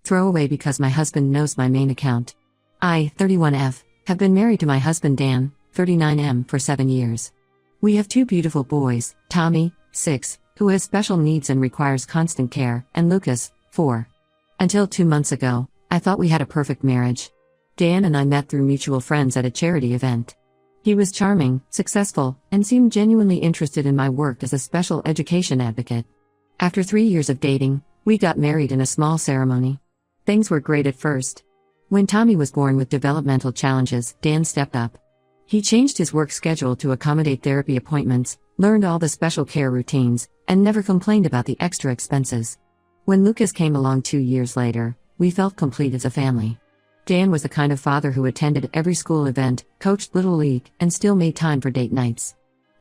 Throwaway because my husband knows my main account. I, 31F, have been married to my husband Dan, 39M, for 7 years. We have 2 beautiful boys, Tommy, 6, who has special needs and requires constant care, and Lucas, 4. Until 2 months ago, I thought we had a perfect marriage. Dan and I met through mutual friends at a charity event. He was charming, successful, and seemed genuinely interested in my work as a special education advocate. After 3 years of dating, we got married in a small ceremony. Things were great at first. When Tommy was born with developmental challenges, Dan stepped up. He changed his work schedule to accommodate therapy appointments, learned all the special care routines, and never complained about the extra expenses. When Lucas came along 2 years later, we felt complete as a family. Dan was the kind of father who attended every school event, coached Little League, and still made time for date nights.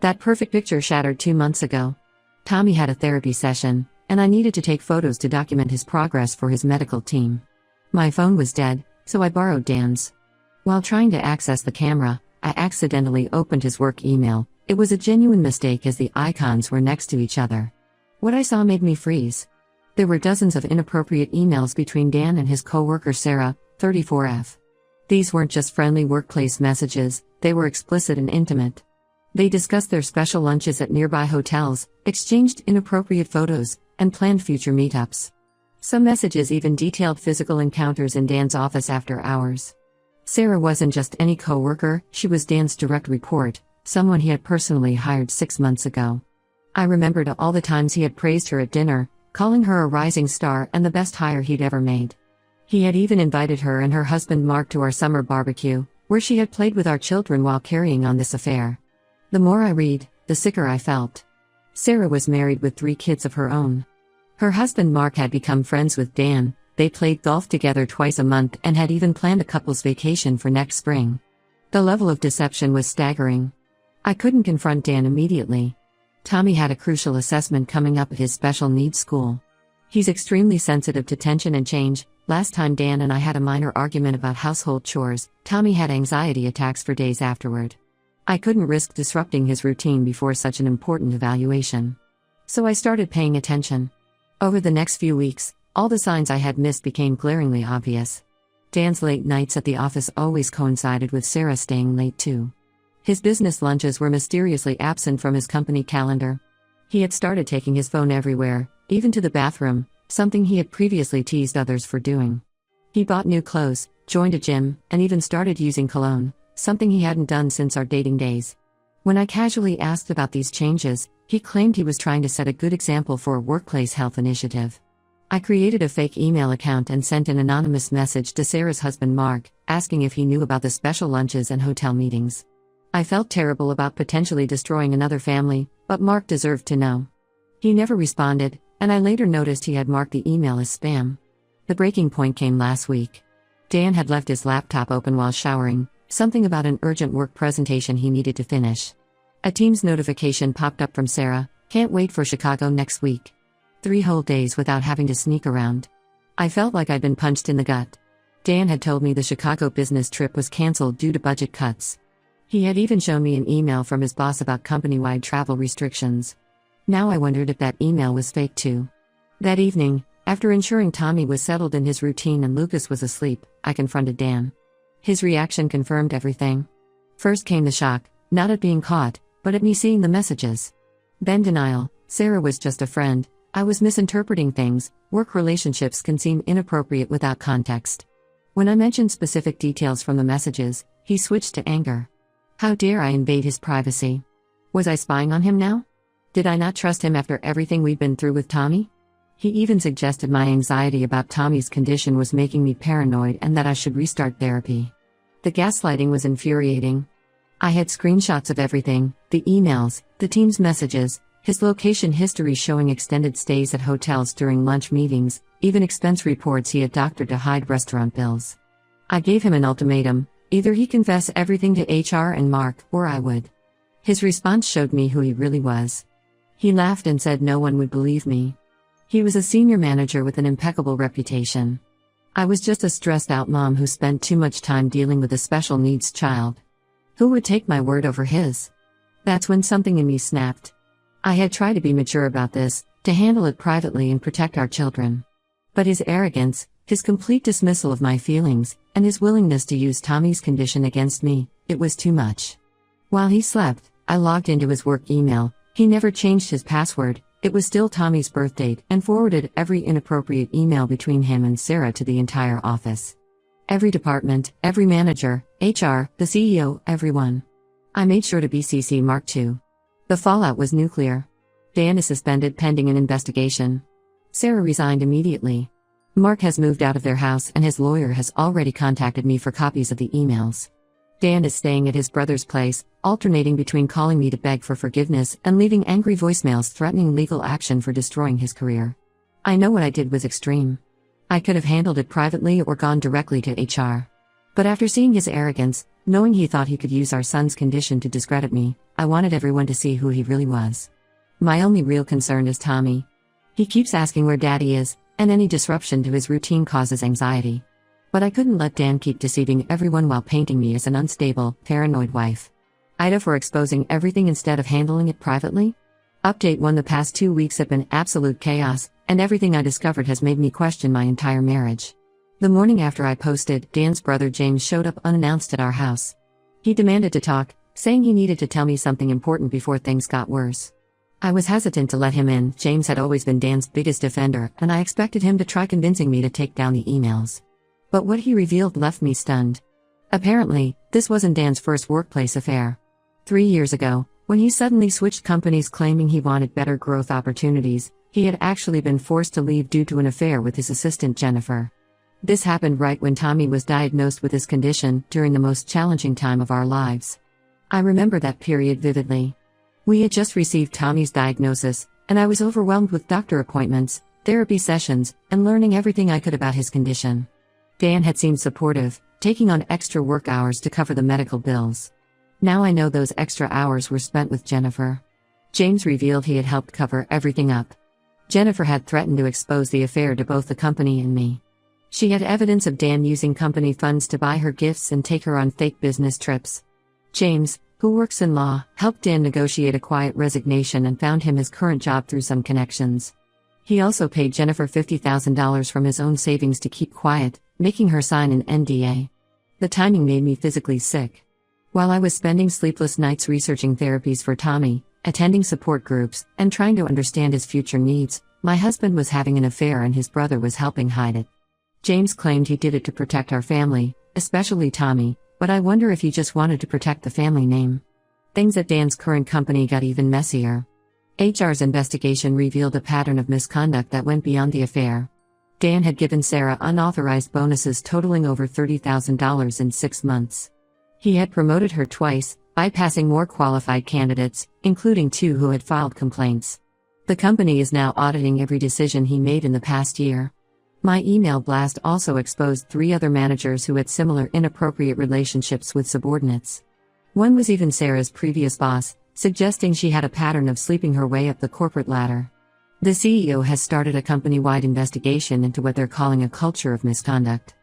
That perfect picture shattered 2 months ago. Tommy had a therapy session, and I needed to take photos to document his progress for his medical team. My phone was dead, so I borrowed Dan's. While trying to access the camera, I accidentally opened his work email. It was a genuine mistake as the icons were next to each other. What I saw made me freeze. There were dozens of inappropriate emails between Dan and his coworker Sarah, 34F. These weren't just friendly workplace messages, they were explicit and intimate. They discussed their special lunches at nearby hotels, exchanged inappropriate photos, and planned future meetups. Some messages even detailed physical encounters in Dan's office after hours. Sarah wasn't just any coworker, she was Dan's direct report, someone he had personally hired 6 months ago. I remembered all the times he had praised her at dinner, calling her a rising star and the best hire he'd ever made. He had even invited her and her husband Mark to our summer barbecue, where she had played with our children while carrying on this affair. The more I read, the sicker I felt. Sarah was married with 3 kids of her own. Her husband Mark had become friends with Dan, they played golf together twice a month and had even planned a couple's vacation for next spring. The level of deception was staggering. I couldn't confront Dan immediately. Tommy had a crucial assessment coming up at his special needs school. He's extremely sensitive to tension and change. Last time Dan and I had a minor argument about household chores, Tommy had anxiety attacks for days afterward. I couldn't risk disrupting his routine before such an important evaluation. So I started paying attention. Over the next few weeks, all the signs I had missed became glaringly obvious. Dan's late nights at the office always coincided with Sarah staying late too. His business lunches were mysteriously absent from his company calendar. He had started taking his phone everywhere, even to the bathroom, something he had previously teased others for doing. He bought new clothes, joined a gym, and even started using cologne, something he hadn't done since our dating days. When I casually asked about these changes, he claimed he was trying to set a good example for a workplace health initiative. I created a fake email account and sent an anonymous message to Sarah's husband Mark, asking if he knew about the special lunches and hotel meetings. I felt terrible about potentially destroying another family, but Mark deserved to know. He never responded, and I later noticed he had marked the email as spam. The breaking point came last week. Dan had left his laptop open while showering, something about an urgent work presentation he needed to finish. A Teams notification popped up from Sarah, "Can't wait for Chicago next week." 3 whole days without having to sneak around. I felt like I'd been punched in the gut. Dan had told me the Chicago business trip was cancelled due to budget cuts. He had even shown me an email from his boss about company-wide travel restrictions. Now I wondered if that email was fake too. That evening, after ensuring Tommy was settled in his routine and Lucas was asleep, I confronted Dan. His reaction confirmed everything. First came the shock, not at being caught, but at me seeing the messages. Then denial. Sarah was just a friend. I was misinterpreting things. Work relationships can seem inappropriate without context. When I mentioned specific details from the messages, he switched to anger. How dare I invade his privacy? Was I spying on him now? Did I not trust him after everything we'd been through with Tommy? He even suggested my anxiety about Tommy's condition was making me paranoid and that I should restart therapy. The gaslighting was infuriating. I had screenshots of everything, the emails, the team's messages, his location history showing extended stays at hotels during lunch meetings, even expense reports he had doctored to hide restaurant bills. I gave him an ultimatum: either he confess everything to HR and Mark, or I would. His response showed me who he really was. He laughed and said no one would believe me. He was a senior manager with an impeccable reputation. I was just a stressed-out mom who spent too much time dealing with a special needs child. Who would take my word over his? That's when something in me snapped. I had tried to be mature about this, to handle it privately and protect our children. But his arrogance, His complete dismissal of my feelings, and his willingness to use Tommy's condition against me, it was too much. While he slept, I logged into his work email. He never changed his password, it was still Tommy's birth date, and forwarded every inappropriate email between him and Sarah to the entire office. Every department, every manager, HR, the CEO, everyone. I made sure to BCC Mark too. The fallout was nuclear. Dan is suspended pending an investigation. Sarah resigned immediately. Mark has moved out of their house and his lawyer has already contacted me for copies of the emails. Dan is staying at his brother's place, alternating between calling me to beg for forgiveness and leaving angry voicemails threatening legal action for destroying his career. I know what I did was extreme. I could have handled it privately or gone directly to HR. But after seeing his arrogance, knowing he thought he could use our son's condition to discredit me, I wanted everyone to see who he really was. My only real concern is Tommy. He keeps asking where Daddy is, and any disruption to his routine causes anxiety. But I couldn't let Dan keep deceiving everyone while painting me as an unstable, paranoid wife. Ida for exposing everything instead of handling it privately? Update 1: The past 2 weeks have been absolute chaos, and everything I discovered has made me question my entire marriage. The morning after I posted, Dan's brother James showed up unannounced at our house. He demanded to talk, saying he needed to tell me something important before things got worse. I was hesitant to let him in. James had always been Dan's biggest defender, and I expected him to try convincing me to take down the emails. But what he revealed left me stunned. Apparently, this wasn't Dan's first workplace affair. 3 years ago, when he suddenly switched companies claiming he wanted better growth opportunities, he had actually been forced to leave due to an affair with his assistant Jennifer. This happened right when Tommy was diagnosed with his condition, during the most challenging time of our lives. I remember that period vividly. We had just received Tommy's diagnosis, and I was overwhelmed with doctor appointments, therapy sessions, and learning everything I could about his condition. Dan had seemed supportive, taking on extra work hours to cover the medical bills. Now I know those extra hours were spent with Jennifer. James revealed he had helped cover everything up. Jennifer had threatened to expose the affair to both the company and me. She had evidence of Dan using company funds to buy her gifts and take her on fake business trips. James, who works in law, helped Dan negotiate a quiet resignation and found him his current job through some connections. He also paid Jennifer $50,000 from his own savings to keep quiet, making her sign an NDA. The timing made me physically sick. While I was spending sleepless nights researching therapies for Tommy, attending support groups, and trying to understand his future needs, my husband was having an affair and his brother was helping hide it. James claimed he did it to protect our family, especially Tommy, but I wonder if he just wanted to protect the family name. Things at Dan's current company got even messier. HR's investigation revealed a pattern of misconduct that went beyond the affair. Dan had given Sarah unauthorized bonuses totaling over $30,000 in 6 months. He had promoted her twice, bypassing more qualified candidates, including 2 who had filed complaints. The company is now auditing every decision he made in the past year. My email blast also exposed 3 other managers who had similar inappropriate relationships with subordinates. One was even Sarah's previous boss, suggesting she had a pattern of sleeping her way up the corporate ladder. The CEO has started a company-wide investigation into what they're calling a culture of misconduct.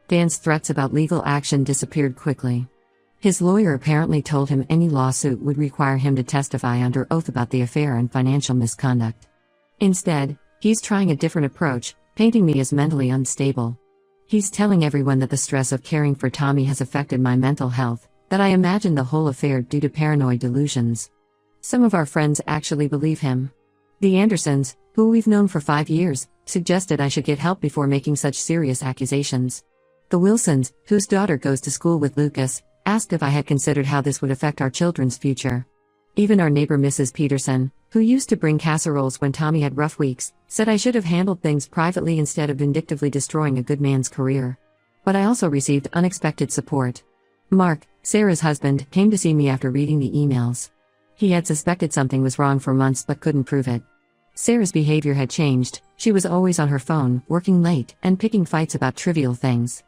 Dan's threats about legal action disappeared quickly. His lawyer apparently told him any lawsuit would require him to testify under oath about the affair and financial misconduct. Instead, he's trying a different approach, painting me as mentally unstable. He's telling everyone that the stress of caring for Tommy has affected my mental health, that I imagined the whole affair due to paranoid delusions. Some of our friends actually believe him. The Andersons, who we've known for 5 years, suggested I should get help before making such serious accusations. The Wilsons, whose daughter goes to school with Lucas, asked if I had considered how this would affect our children's future. Even our neighbor Mrs. Peterson, who used to bring casseroles when Tommy had rough weeks, said I should have handled things privately instead of vindictively destroying a good man's career. But I also received unexpected support. Mark, Sarah's husband, came to see me after reading the emails. He had suspected something was wrong for months but couldn't prove it. Sarah's behavior had changed. She was always on her phone, working late, and picking fights about trivial things.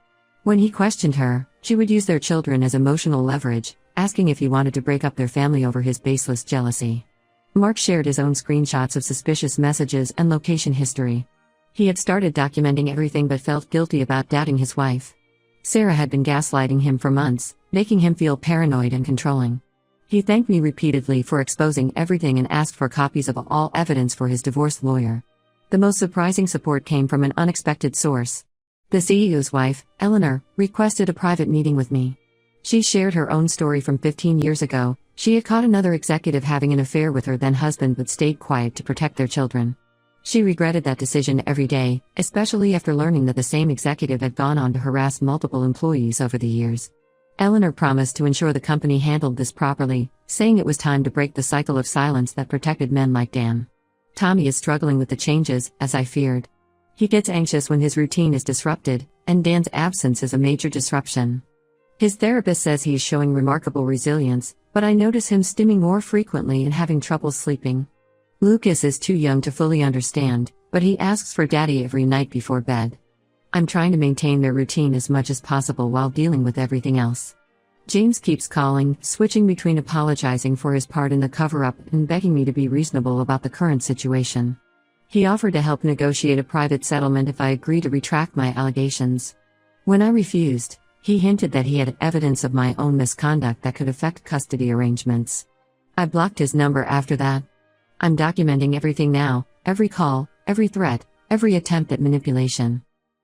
When he questioned her, she would use their children as emotional leverage, asking if he wanted to break up their family over his baseless jealousy. Mark shared his own screenshots of suspicious messages and location history. He had started documenting everything but felt guilty about doubting his wife. Sarah had been gaslighting him for months, making him feel paranoid and controlling. He thanked me repeatedly for exposing everything and asked for copies of all evidence for his divorce lawyer. The most surprising support came from an unexpected source. The CEO's wife, Eleanor, requested a private meeting with me. She shared her own story from 15 years ago. She had caught another executive having an affair with her then husband but stayed quiet to protect their children. She regretted that decision every day, especially after learning that the same executive had gone on to harass multiple employees over the years. Eleanor promised to ensure the company handled this properly, saying it was time to break the cycle of silence that protected men like Dan. Tommy is struggling with the changes, as I feared. He gets anxious when his routine is disrupted, and Dan's absence is a major disruption. His therapist says he is showing remarkable resilience, but I notice him stimming more frequently and having trouble sleeping. Lucas is too young to fully understand, but he asks for daddy every night before bed. I'm trying to maintain their routine as much as possible while dealing with everything else. James keeps calling, switching between apologizing for his part in the cover-up and begging me to be reasonable about the current situation. He offered to help negotiate a private settlement if I agree to retract my allegations. When I refused, he hinted that he had evidence of my own misconduct that could affect custody arrangements. I blocked his number after that. I'm documenting everything now, every call, every threat, every attempt at manipulation.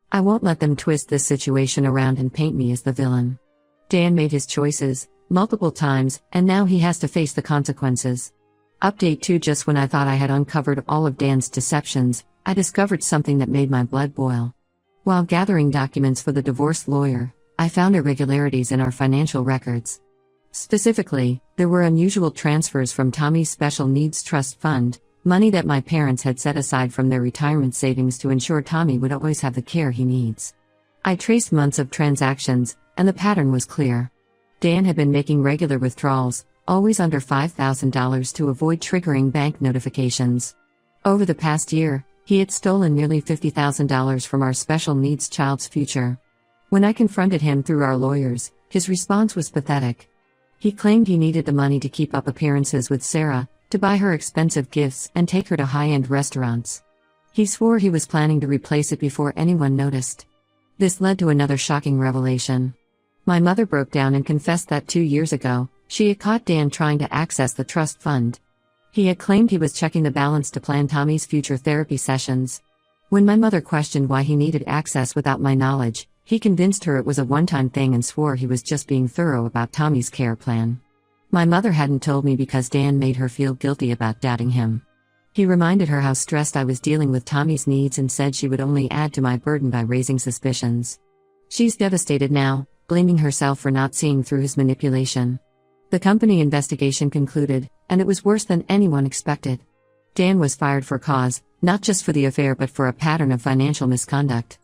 I won't let them twist this situation around and paint me as the villain. Dan made his choices, multiple times, and now he has to face the consequences. Update 2: Just when I thought I had uncovered all of Dan's deceptions, I discovered something that made my blood boil. While gathering documents for the divorce lawyer, I found irregularities in our financial records. Specifically, there were unusual transfers from Tommy's Special Needs Trust Fund, money that my parents had set aside from their retirement savings to ensure Tommy would always have the care he needs. I traced months of transactions, and the pattern was clear. Dan had been making regular withdrawals, always under $5,000 to avoid triggering bank notifications. Over the past year, he had stolen nearly $50,000 from our special needs child's future. When I confronted him through our lawyers, his response was pathetic. He claimed he needed the money to keep up appearances with Sarah, to buy her expensive gifts and take her to high-end restaurants. He swore he was planning to replace it before anyone noticed. This led to another shocking revelation. My mother broke down and confessed that 2 years ago, she had caught Dan trying to access the trust fund. He had claimed he was checking the balance to plan Tommy's future therapy sessions. When my mother questioned why he needed access without my knowledge, he convinced her it was a one-time thing and swore he was just being thorough about Tommy's care plan. My mother hadn't told me because Dan made her feel guilty about doubting him. He reminded her how stressed I was dealing with Tommy's needs and said she would only add to my burden by raising suspicions. She's devastated now, blaming herself for not seeing through his manipulation. The company investigation concluded, and it was worse than anyone expected. Dan was fired for cause, not just for the affair but for a pattern of financial misconduct.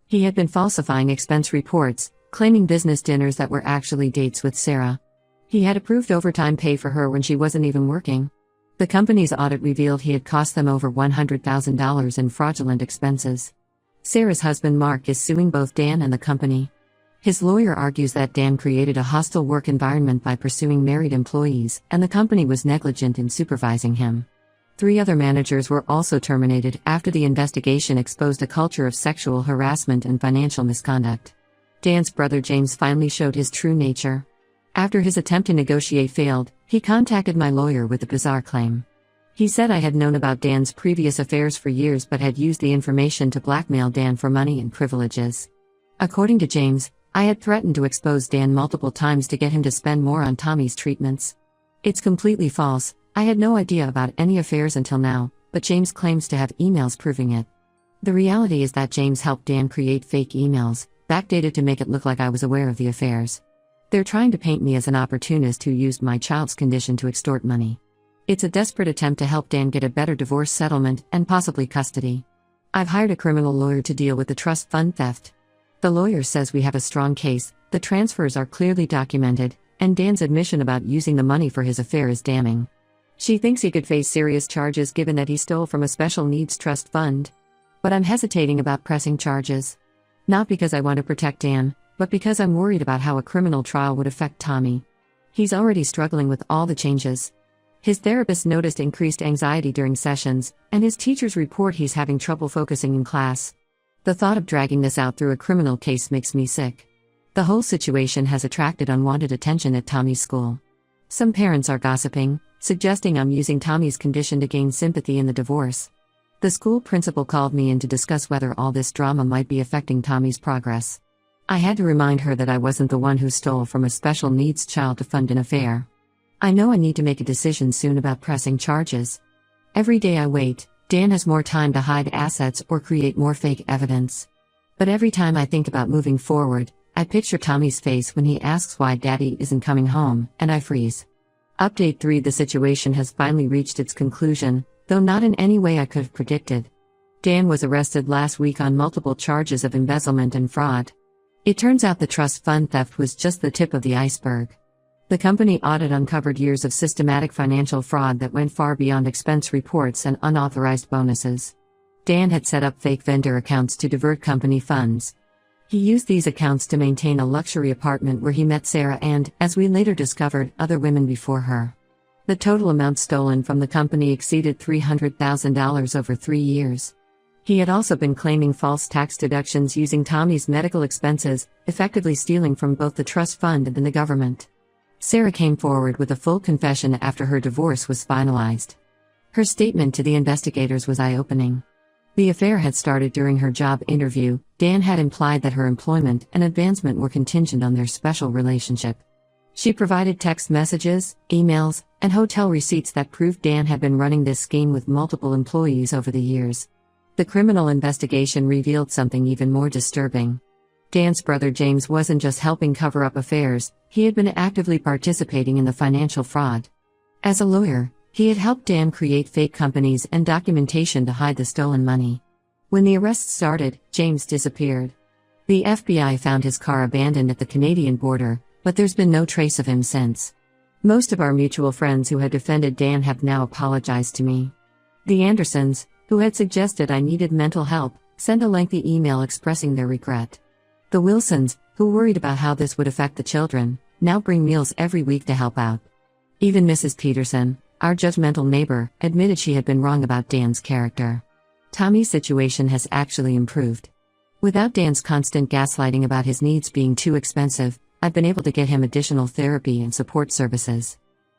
He had been falsifying expense reports, claiming business dinners that were actually dates with Sarah. He had approved overtime pay for her when she wasn't even working. The company's audit revealed he had cost them over $100,000 in fraudulent expenses. Sarah's husband Mark is suing both Dan and the company. His lawyer argues that Dan created a hostile work environment by pursuing married employees, and the company was negligent in supervising him. 3 other managers were also terminated after the investigation exposed a culture of sexual harassment and financial misconduct. Dan's brother James finally showed his true nature. After his attempt to negotiate failed, he contacted my lawyer with a bizarre claim. He said I had known about Dan's previous affairs for years but had used the information to blackmail Dan for money and privileges. According to James, I had threatened to expose Dan multiple times to get him to spend more on Tommy's treatments. It's completely false. I had no idea about any affairs until now, but James claims to have emails proving it. The reality is that James helped Dan create fake emails, backdated to make it look like I was aware of the affairs. They're trying to paint me as an opportunist who used my child's condition to extort money. It's a desperate attempt to help Dan get a better divorce settlement and possibly custody. I've hired a criminal lawyer to deal with the trust fund theft. The lawyer says we have a strong case, the transfers are clearly documented, and Dan's admission about using the money for his affair is damning. She thinks he could face serious charges given that he stole from a special needs trust fund. But I'm hesitating about pressing charges. Not because I want to protect Dan, but because I'm worried about how a criminal trial would affect Tommy. He's already struggling with all the changes. His therapist noticed increased anxiety during sessions, and his teachers report he's having trouble focusing in class. The thought of dragging this out through a criminal case makes me sick. The whole situation has attracted unwanted attention at Tommy's school. Some parents are gossiping, suggesting I'm using Tommy's condition to gain sympathy in the divorce. The school principal called me in to discuss whether all this drama might be affecting Tommy's progress. I had to remind her that I wasn't the one who stole from a special needs child to fund an affair. I know I need to make a decision soon about pressing charges. Every day I wait, Dan has more time to hide assets or create more fake evidence. But every time I think about moving forward, I picture Tommy's face when he asks why Daddy isn't coming home, and I freeze. Update 3: The situation has finally reached its conclusion, though not in any way I could have predicted. Dan was arrested last week on multiple charges of embezzlement and fraud. It turns out the trust fund theft was just the tip of the iceberg. The company audit uncovered years of systematic financial fraud that went far beyond expense reports and unauthorized bonuses. Dan had set up fake vendor accounts to divert company funds. He used these accounts to maintain a luxury apartment where he met Sarah and, as we later discovered, other women before her. The total amount stolen from the company exceeded $300,000 over 3 years. He had also been claiming false tax deductions using Tommy's medical expenses, effectively stealing from both the trust fund and the government. Sarah came forward with a full confession after her divorce was finalized. Her statement to the investigators was eye-opening. The affair had started during her job interview. Dan had implied that her employment and advancement were contingent on their special relationship. She provided text messages, emails, and hotel receipts that proved Dan had been running this scheme with multiple employees over the years. The criminal investigation revealed something even more disturbing. Dan's brother James wasn't just helping cover up affairs, he had been actively participating in the financial fraud. As a lawyer, he had helped Dan create fake companies and documentation to hide the stolen money. When the arrests started, James disappeared. The FBI found his car abandoned at the Canadian border, but there's been no trace of him since. Most of our mutual friends who had defended Dan have now apologized to me. The Andersons, who had suggested I needed mental help, sent a lengthy email expressing their regret. The Wilsons, who worried about how this would affect the children, now bring meals every week to help out. Even Mrs. Peterson, our judgmental neighbor, admitted she had been wrong about Dan's character. Tommy's situation has actually improved. Without Dan's constant gaslighting about his needs being too expensive, I've been able to get him additional therapy and support services.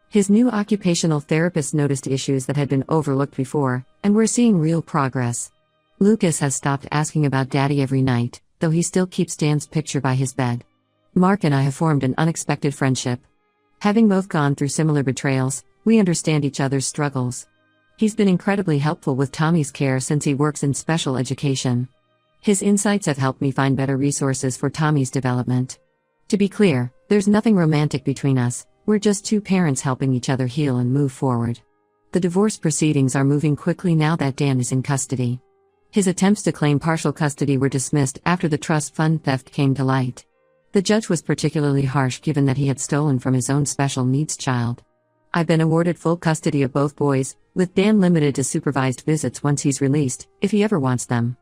His new occupational therapist noticed issues that had been overlooked before, and we're seeing real progress. Lucas has stopped asking about Daddy every night, though he still keeps Dan's picture by his bed. Mark and I have formed an unexpected friendship. Having both gone through similar betrayals, we understand each other's struggles. He's been incredibly helpful with Tommy's care since he works in special education. His insights have helped me find better resources for Tommy's development. To be clear, there's nothing romantic between us, we're just two parents helping each other heal and move forward. The divorce proceedings are moving quickly now that Dan is in custody. His attempts to claim partial custody were dismissed after the trust fund theft came to light. The judge was particularly harsh given that he had stolen from his own special needs child. I've been awarded full custody of both boys, with Dan limited to supervised visits once he's released, if he ever wants them.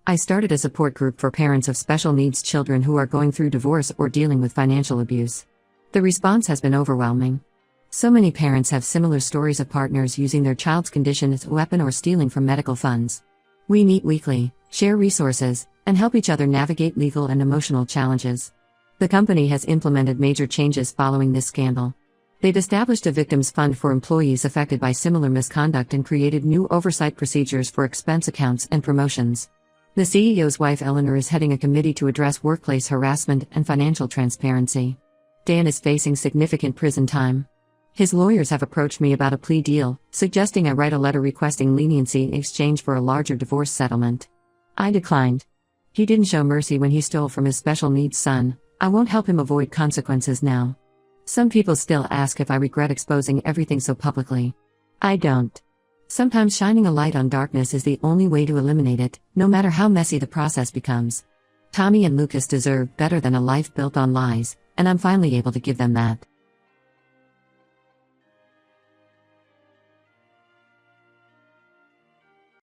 I started a support group for parents of special needs children who are going through divorce or dealing with financial abuse. The response has been overwhelming. So many parents have similar stories of partners using their child's condition as a weapon or stealing from medical funds. We meet weekly, share resources, and help each other navigate legal and emotional challenges. The company has implemented major changes following this scandal. They've established a victims fund for employees affected by similar misconduct and created new oversight procedures for expense accounts and promotions. The CEO's wife Eleanor is heading a committee to address workplace harassment and financial transparency. Dan is facing significant prison time. His lawyers have approached me about a plea deal, suggesting I write a letter requesting leniency in exchange for a larger divorce settlement. I declined. He didn't show mercy when he stole from his special needs son. I won't help him avoid consequences now. Some people still ask if I regret exposing everything so publicly. I don't. Sometimes shining a light on darkness is the only way to eliminate it, no matter how messy the process becomes. Tommy and Lucas deserve better than a life built on lies, and I'm finally able to give them that.